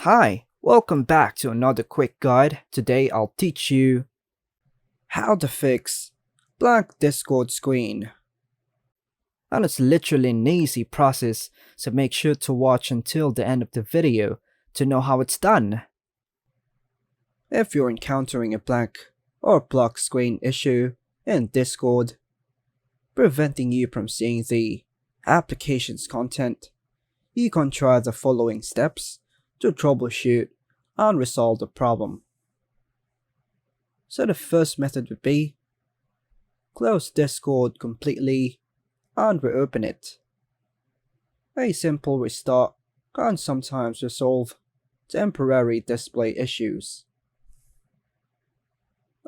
Hi, welcome back to another quick guide. Today I'll teach you how to fix blank Discord screen. And it's literally an easy process, so make sure to watch until the end of the video to know how it's done. If you're encountering a blank or block screen issue in Discord, preventing you from seeing the application's content, you can try the following steps to troubleshoot and resolve the problem. So the first method would be close Discord completely and reopen it. A simple restart can sometimes resolve temporary display issues.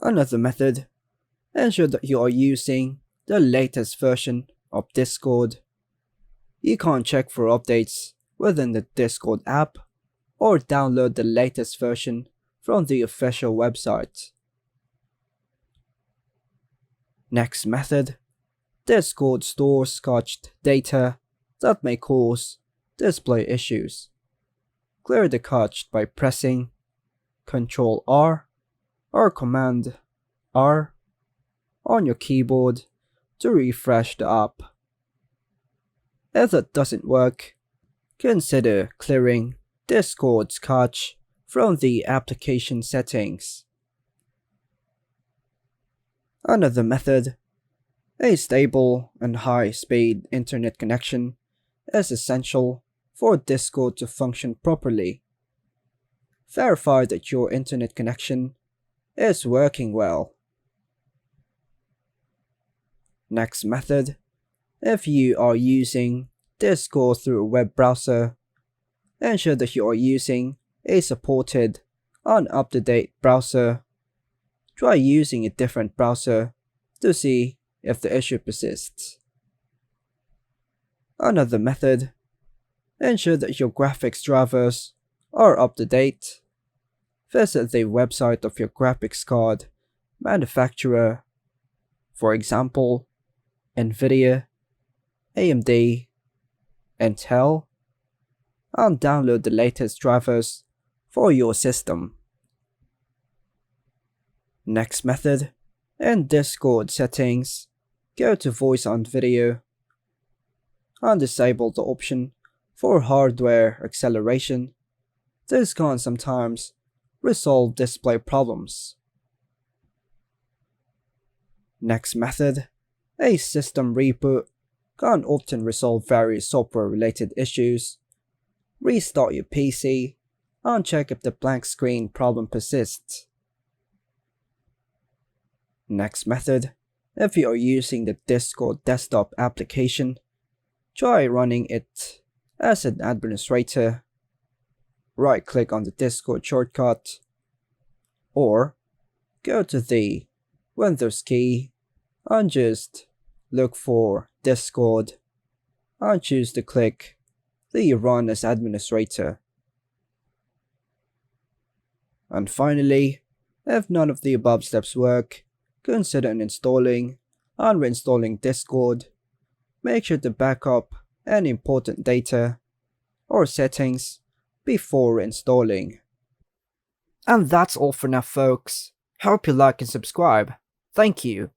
Another method, ensure that you are using the latest version of Discord. You can check for updates within the Discord app or download the latest version from the official website. Next method, Discord stores cached data that may cause display issues. Clear the cache by pressing Ctrl R or Command R on your keyboard to refresh the app. If that doesn't work, consider clearing Discord's cache from the application settings. Another method, a stable and high-speed internet connection is essential for Discord to function properly. Verify that your internet connection is working well. Next method, if you are using Discord through a web browser, ensure that you are using a supported and up-to-date browser. Try using a different browser to see if the issue persists. Another method, ensure that your graphics drivers are up to date. Visit the website of your graphics card manufacturer, for example, Nvidia, AMD, Intel, and download the latest drivers for your system. Next method, in Discord settings, go to voice and video and disable the option for hardware acceleration. This can sometimes resolve display problems. Next method, a system reboot can often resolve various software related issues. Restart your PC and check if the blank screen problem persists. Next method, if you are using the Discord desktop application, try running it as an administrator. Right-click on the Discord shortcut, or go to the Windows key and just look for Discord and choose to click the Run as Administrator. And finally, if none of the above steps work, consider installing and reinstalling Discord. Make sure to back up any important data or settings before installing. And that's all for now, folks. Hope you like and subscribe. Thank you.